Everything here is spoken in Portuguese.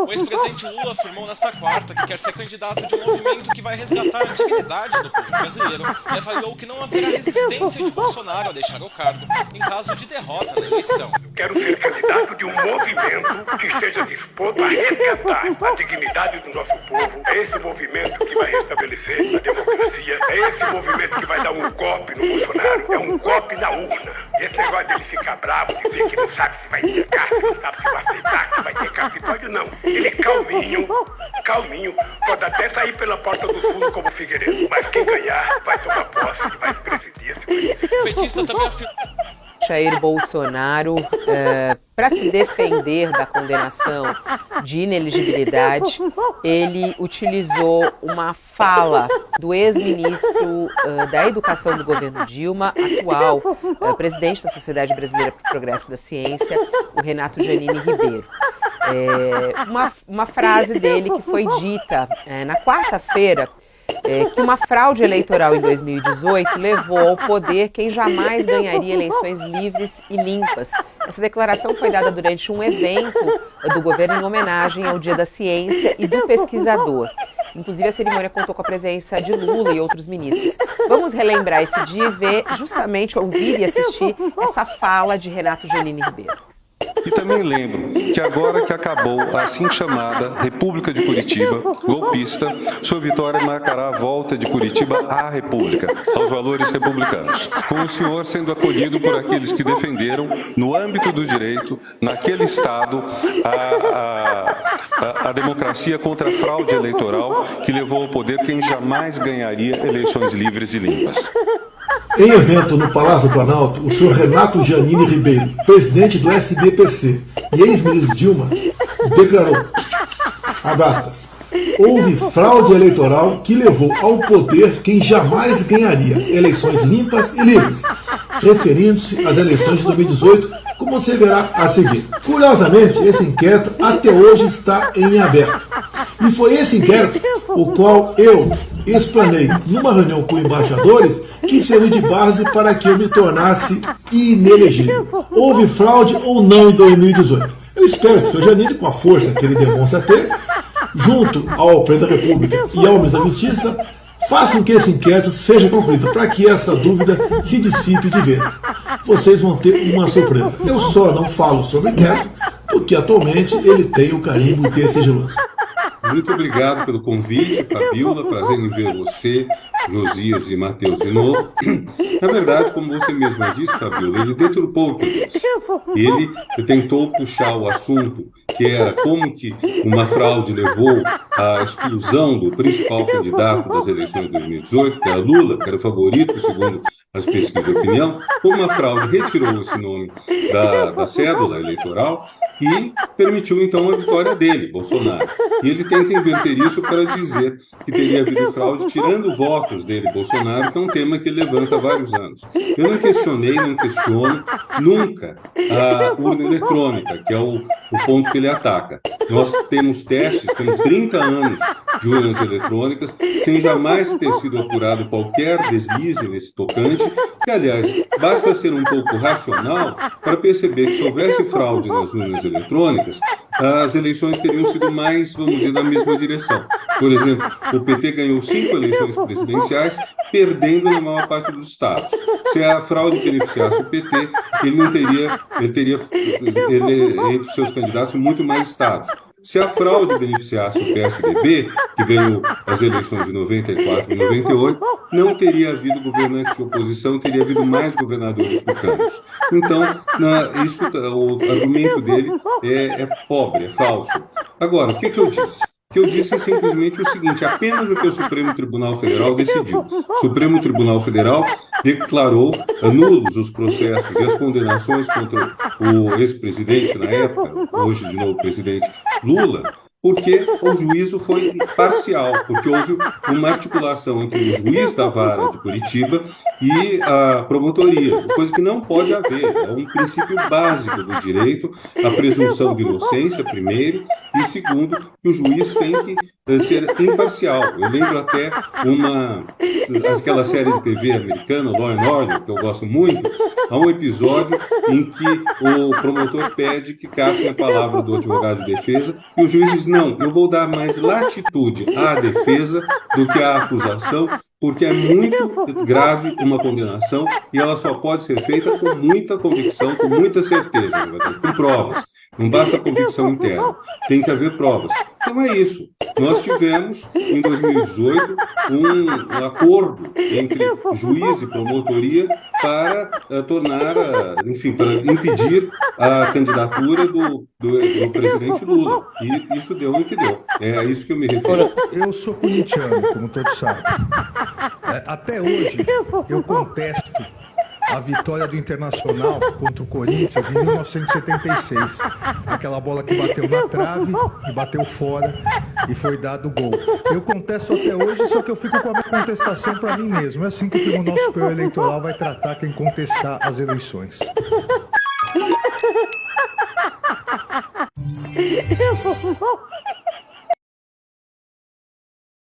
O ex-presidente Lula afirmou nesta quarta que quer ser candidato de um movimento que vai resgatar a dignidade do povo brasileiro e avaliou que não haverá resistência de Bolsonaro a deixar o cargo em caso de derrota na eleição. Quero ser candidato de um movimento que esteja disposto a resgatar a dignidade do nosso povo. É esse movimento que vai restabelecer a democracia. É esse movimento que vai dar um golpe no Bolsonaro. É um golpe na urna. Esse negócio dele ficar bravo, dizer que não sabe se vai ter carta, que não sabe se vai aceitar, que vai ter Capitólio, não. Ele calminho, pode até sair pela porta do fundo como Figueiredo, mas quem ganhar vai tomar posse e vai presidir esse país. O petista também afirmou. Jair Bolsonaro, para se defender da condenação de inelegibilidade, ele utilizou uma fala do ex-ministro da Educação do governo Dilma, atual presidente da Sociedade Brasileira para o Progresso da Ciência, o Renato Giannini Ribeiro. Uma frase dele que foi dita na quarta-feira, que uma fraude eleitoral em 2018 levou ao poder quem jamais ganharia eleições livres e limpas. Essa declaração foi dada durante um evento do governo em homenagem ao Dia da Ciência e do Pesquisador. Inclusive, a cerimônia contou com a presença de Lula e outros ministros. Vamos relembrar esse dia e ver, justamente, ouvir e assistir essa fala de Renato Giannini Ribeiro. E também lembro que agora que acabou a assim chamada República de Curitiba, golpista, sua vitória marcará a volta de Curitiba à República, aos valores republicanos, com o senhor sendo acolhido por aqueles que defenderam, no âmbito do direito, naquele Estado, a democracia contra a fraude eleitoral que levou ao poder quem jamais ganharia eleições livres e limpas. Em evento no Palácio do Planalto, o senhor Renato Giannini Ribeiro, presidente do SBPC e ex-ministro Dilma, declarou, abre aspas, houve fraude eleitoral que levou ao poder quem jamais ganharia eleições limpas e livres, referindo-se às eleições de 2018, como você verá a seguir. Curiosamente, esse inquérito até hoje está em aberto. E foi esse inquérito o qual eu explanei numa reunião com embaixadores que serviu de base para que eu me tornasse inelegível. Houve fraude ou não em 2018? Eu espero que o senhor Giannini, com a força que ele demonstra ter, junto ao presidente da República e ao ministro da Justiça, façam que esse inquérito seja concluído, para que essa dúvida se dissipe de vez. Vocês vão ter uma surpresa. Eu só não falo sobre o inquérito, porque atualmente ele tem o carimbo de sigiloso. Muito obrigado pelo convite, Fabiola. Prazer em ver você, Josias e Matheus de novo. Na verdade, como você mesma disse, Fabiola, ele deturpou o que eu disse. Ele tentou puxar o assunto, que era como que uma fraude levou à exclusão do principal candidato das eleições de 2018, que era Lula, que era o favorito, segundo as pesquisas de opinião. Como uma fraude retirou esse nome da cédula eleitoral e permitiu, então, a vitória dele, Bolsonaro. E ele tenta inverter isso para dizer que teria havido fraude, tirando votos dele, Bolsonaro, que é um tema que ele levanta há vários anos. Eu não questionei, não questiono nunca a urna eletrônica, que é o ponto que ele ataca. Nós temos testes, temos 30 anos de urnas eletrônicas, sem jamais ter sido apurado qualquer deslize nesse tocante, que, aliás, basta ser um pouco racional para perceber que se houvesse fraude nas urnas eletrônicas, as eleições teriam sido mais, vamos dizer, na mesma direção. Por exemplo, o PT ganhou 5 eleições presidenciais, perdendo na maior parte dos estados. Se a fraude beneficiasse o PT, ele teria entre os seus candidatos muito mais estados. Se a fraude beneficiasse o PSDB, que ganhou as eleições de 94 e 98, não teria havido governantes de oposição, teria havido mais governadores tucanos. Então, o argumento dele é pobre, é falso. Agora, o que eu disse? O que eu disse é simplesmente o seguinte: apenas o que o Supremo Tribunal Federal decidiu. O Supremo Tribunal Federal declarou nulos os processos e as condenações contra o ex-presidente na época, hoje de novo presidente Lula, porque o juízo foi parcial, porque houve uma articulação entre o juiz da vara de Curitiba e a promotoria, coisa que não pode haver. É um princípio básico do direito, a presunção de inocência, primeiro, e segundo, que o juiz tem que ser imparcial. Eu lembro até aquela série de TV americana, Law and Order, que eu gosto muito, há um episódio em que o promotor pede que cassem a palavra do advogado de defesa e o juiz diz: não, eu vou dar mais latitude à defesa do que à acusação, porque é muito grave uma condenação e ela só pode ser feita com muita convicção, com muita certeza, com provas. Não basta a convicção interna, tem que haver provas. Então é isso. Nós tivemos, em 2018, um acordo entre juiz e promotoria para enfim, para impedir a candidatura do presidente Lula. E isso deu no que deu. É a isso que eu me refiro. Eu sou corintiano, como todos sabem. Até hoje, eu contesto a vitória do Internacional contra o Corinthians em 1976. Aquela bola que bateu na trave e bateu fora e foi dado gol. Eu contesto até hoje, só que eu fico com a minha contestação para mim mesmo. É assim que o Tribunal Superior Eleitoral vai tratar quem contestar as eleições.